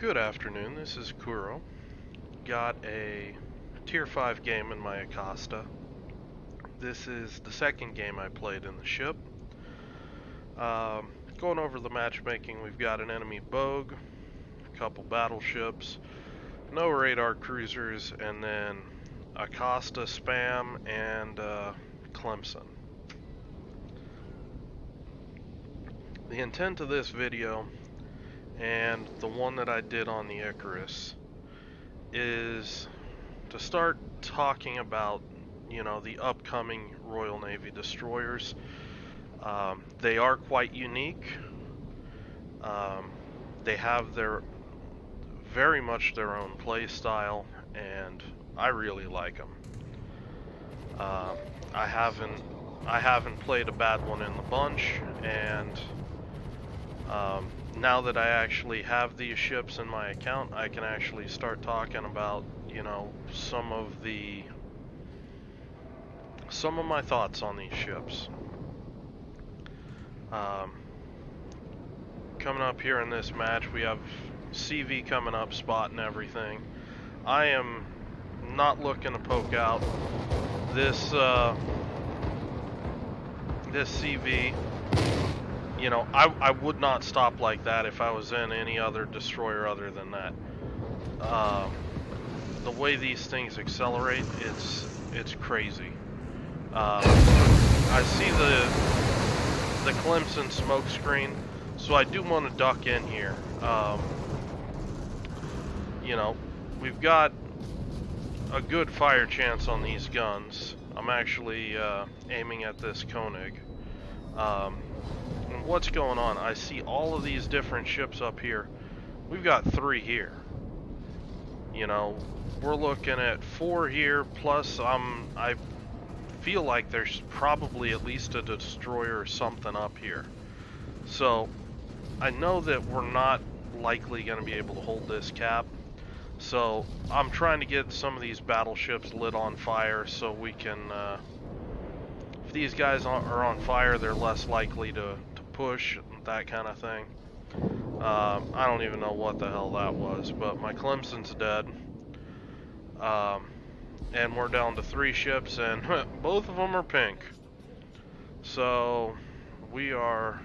Good afternoon, this is Kuro. Got a Tier 5 game in my Acasta. This is the second game I played in the ship. Going over the matchmaking, we've got an enemy Bogue, a couple battleships, no radar cruisers, and then Acasta Spam and Clemson. The intent of this video, and the one that I did on the Icarus, is to start talking about, the upcoming Royal Navy destroyers. They are quite unique. They have very much their own play style, and I really like them. I haven't played a bad one in the bunch, and now that I actually have these ships in my account, I can actually start talking about, some of my thoughts on these ships. Coming up here in this match, we have CV coming up, spotting everything. I am not looking to poke out this CV. I would not stop like that if I was in any other destroyer other than that. The way these things accelerate, it's crazy. I see the Clemson smoke screen, so I do want to duck in here. We've got a good fire chance on these guns. I'm actually aiming at this Koenig. And what's going on? I see all of these different ships up here. We've got 3 here. We're looking at 4 here, plus I feel like there's probably at least a destroyer or something up here. So I know that we're not likely going to be able to hold this cap. So I'm trying to get some of these battleships lit on fire so we can, if these guys are on fire, they're less likely to push, that kind of thing. I don't even know what the hell that was, but my Clemson's dead. And we're down to 3 ships, and both of them are pink. So we are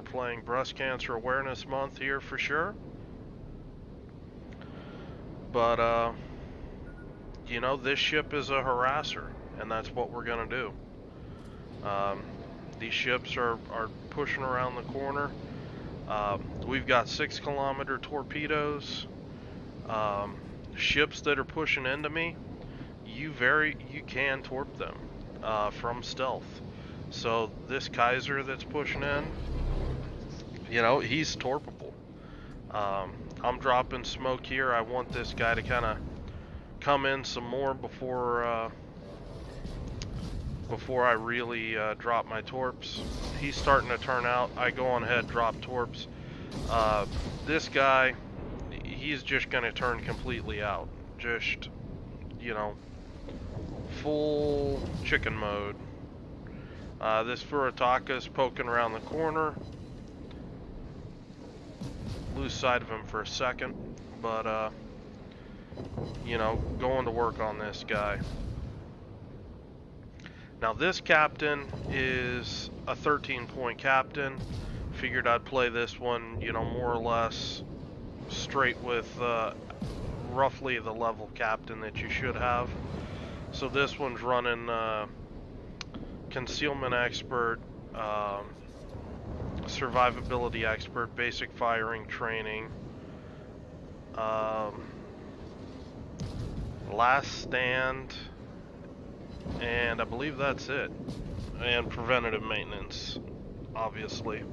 playing Breast Cancer Awareness Month here for sure. But this ship is a harasser, and that's what we're gonna do. These ships are pushing around the corner. We've got 6-kilometer torpedoes. Ships that are pushing into me, you can torp them from stealth. So this Kaiser that's pushing in, he's torpable. I'm dropping smoke here. I want this guy to kind of come in some more before I really drop my torps. He's starting to turn out. I go on ahead, drop torps. This guy, he's just going to turn completely out. Just, full chicken mode. This Furitaka's poking around the corner. Lose sight of him for a second, but going to work on this guy. Now this captain is a 13-point captain. Figured I'd play this one, more or less straight with roughly the level captain that you should have. So this one's running concealment expert, survivability expert, basic firing training, last stand, and I believe that's it. And preventative maintenance, obviously.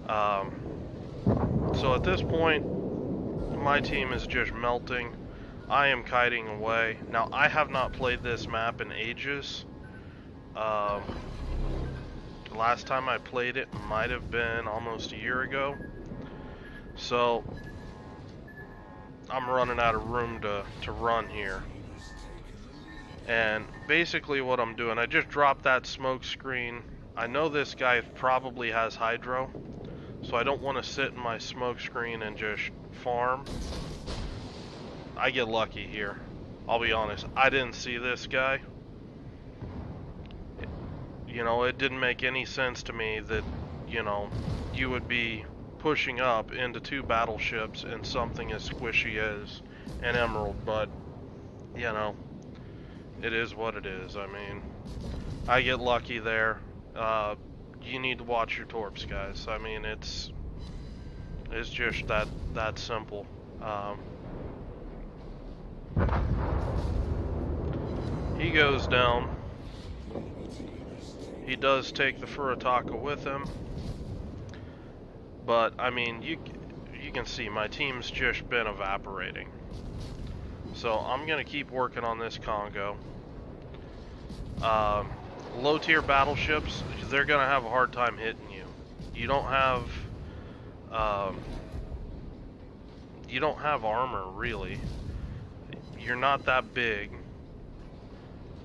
So at this point, my team is just melting. I am kiting away. Now, I have not played this map in ages. The last time I played it might have been almost a year ago. So I'm running out of room to run here. And basically what I'm doing, I just dropped that smoke screen. I know this guy probably has hydro, so I don't want to sit in my smoke screen and just farm. I get lucky here. I'll be honest, I didn't see this guy. You know, it didn't make any sense to me that, you know, you would be pushing up into 2 battleships and something as squishy as an emerald, but, you know, it is what it is. I mean, I get lucky there. You need to watch your torps, guys. I mean, it's just that simple. He goes down. He does take the Furitaka with him, but I mean, you can see my team's just been evaporating. So I'm gonna keep working on this Congo. Low tier battleships, they're gonna have a hard time hitting you. You don't have armor really. You're not that big,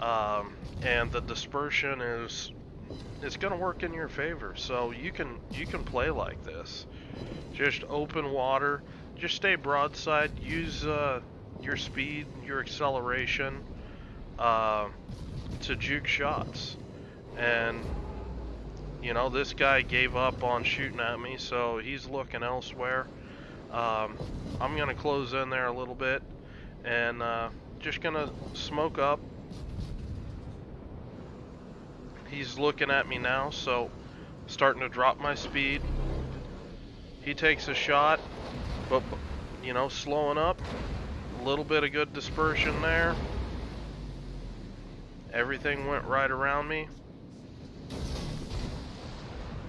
and the dispersion is gonna work in your favor. So you can play like this. Just open water. Just stay broadside. Use your speed, your acceleration, to juke shots. And you know, this guy gave up on shooting at me, so he's looking elsewhere. I'm gonna close in there a little bit and just gonna smoke up. He's looking at me now, so starting to drop my speed. He takes a shot, but you know, slowing up. A little bit of good dispersion there. Everything went right around me.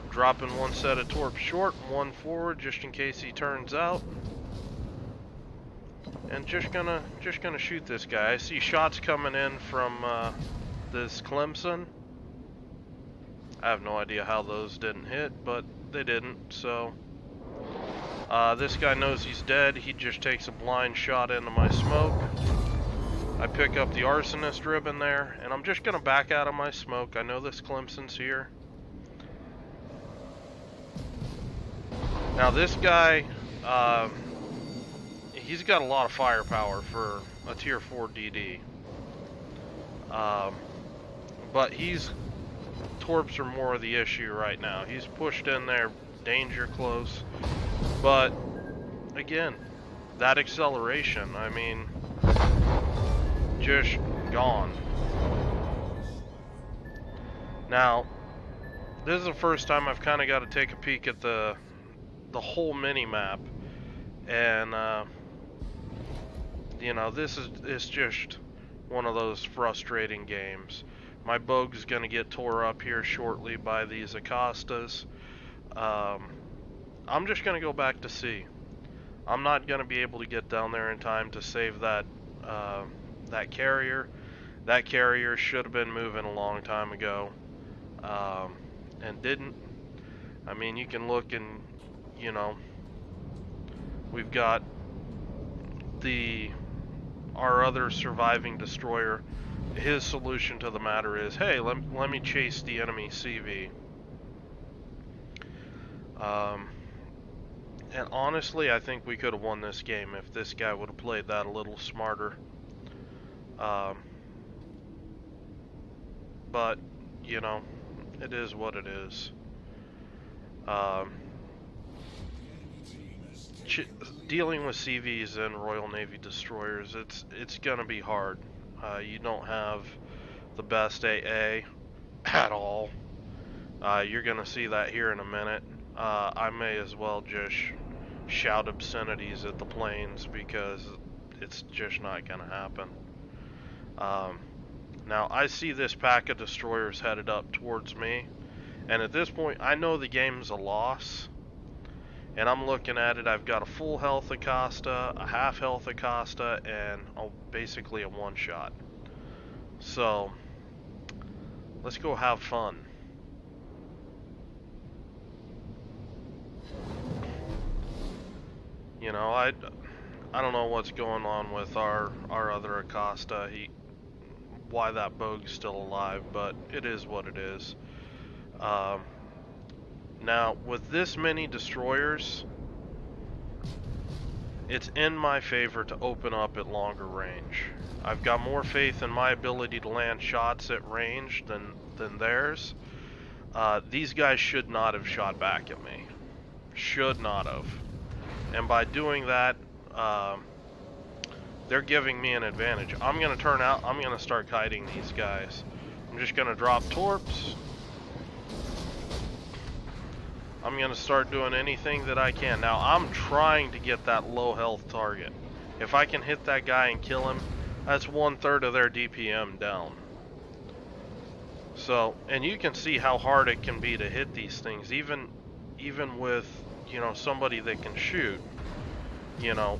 Dropping one set of torps short, one forward just in case he turns out. And just gonna shoot this guy. I see shots coming in from this Clemson. I have no idea how those didn't hit, but they didn't, so this guy knows he's dead. He just takes a blind shot into my smoke. I pick up the arsonist ribbon there, and I'm just gonna back out of my smoke. I know this Clemson's here. Now this guy, he's got a lot of firepower for a tier 4 DD. But torps are more of the issue right now. He's pushed in there, danger close. But again, that acceleration, I mean, just gone. Now, this is the first time I've kind of got to take a peek at the whole mini-map, and you know, it's just one of those frustrating games. My bogue's gonna get tore up here shortly by these Acastas. I'm just gonna go back to sea. I'm not gonna be able to get down there in time to save that carrier. That carrier should have been moving a long time ago, and didn't. I mean, you can look and, you know, we've got our other surviving destroyer. His solution to the matter is, hey, let me chase the enemy CV. And honestly, I think we could have won this game if this guy would have played that a little smarter. But, you know, it is what it is. Dealing with CVs and Royal Navy destroyers, it's gonna be hard. You don't have the best AA at all. You're gonna see that here in a minute. I may as well just shout obscenities at the planes because it's just not gonna happen. Now I see this pack of destroyers headed up towards me, and at this point I know the game's a loss. And I'm looking at it, I've got a full health Acasta, a half health Acasta, and basically a one shot. So, let's go have fun. You know, I don't know what's going on with our other Acasta, why that bogue's still alive, but it is what it is. Now, with this many destroyers, it's in my favor to open up at longer range. I've got more faith in my ability to land shots at range than theirs. These guys should not have shot back at me. Should not have. And by doing that, they're giving me an advantage. I'm going to turn out, I'm going to start kiting these guys. I'm just going to drop torps. I'm going to start doing anything that I can. Now, I'm trying to get that low health target. If I can hit that guy and kill him, that's 1/3 of their DPM down. So, and you can see how hard it can be to hit these things, even with, you know, somebody that can shoot. You know,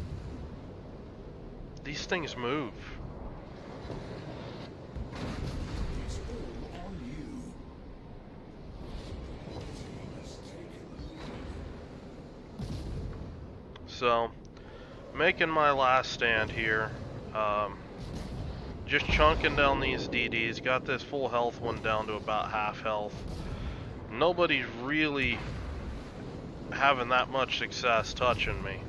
these things move. So, making my last stand here. Just chunking down these DDs. Got this full health one down to about half health. Nobody's really having that much success touching me.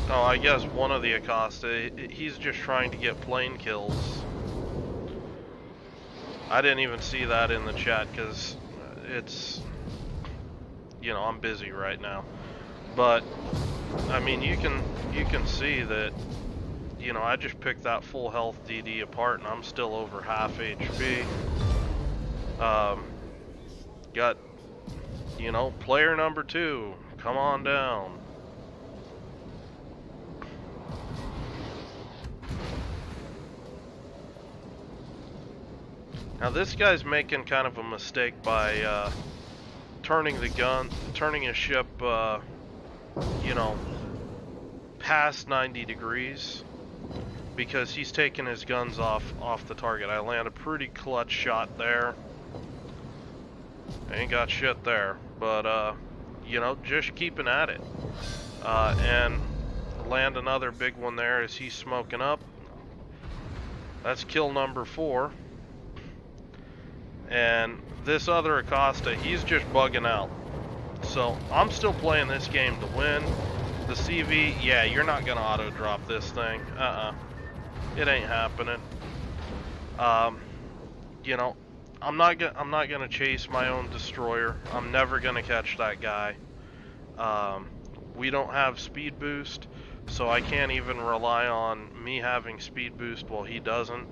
Oh, I guess one of the Acasta, he's just trying to get plane kills. I didn't even see that in the chat because it's, you know, I'm busy right now. But I mean, you can see that, you know, I just picked that full health DD apart and I'm still over half HP. Got, you know, player number 2, come on down. Now this guy's making kind of a mistake by turning his ship, you know, past 90 degrees, because he's taking his guns off the target. I land a pretty clutch shot there. Ain't got shit there, but you know, just keeping at it, and land another big one there as he's smoking up. That's kill number 4. And this other Acasta, he's just bugging out. So I'm still playing this game to win. The CV, yeah, you're not gonna auto drop this thing. It ain't happening. You know, I'm not gonna chase my own destroyer. I'm never gonna catch that guy. We don't have speed boost, so I can't even rely on me having speed boost while he doesn't.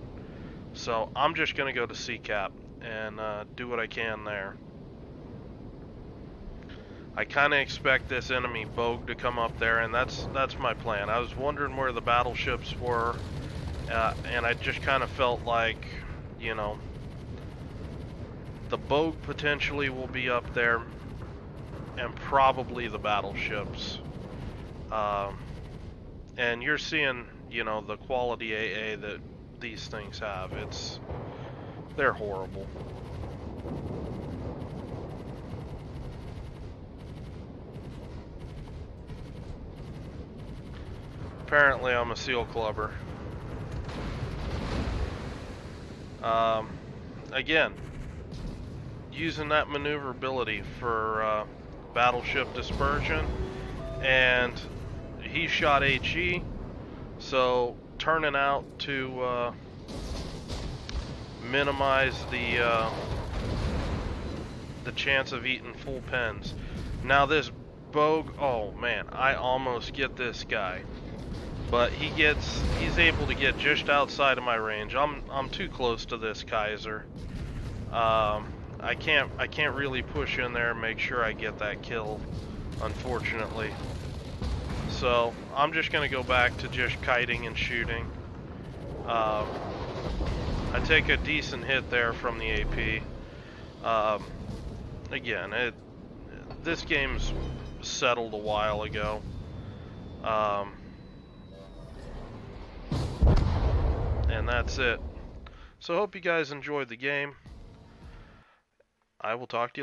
So I'm just gonna go to C-cap and do what I can there. I kind of expect this enemy bogue to come up there, and that's my plan. I was wondering where the battleships were, and I just kind of felt like, you know, the bogue potentially will be up there, and probably the battleships. And you're seeing, you know, the quality AA that these things have. They're horrible. Apparently I'm a seal clubber. Again, using that maneuverability for battleship dispersion, and he shot HE, so turning out to minimize the chance of eating full pens. Now this bogue, oh man, I almost get this guy, but he's able to get just outside of my range. I'm too close to this Kaiser. I can't really push in there and make sure I get that kill, unfortunately. So I'm just gonna go back to just kiting and shooting. I take a decent hit there from the AP. Again, this game's settled a while ago. And that's it. So I hope you guys enjoyed the game. I will talk to you later.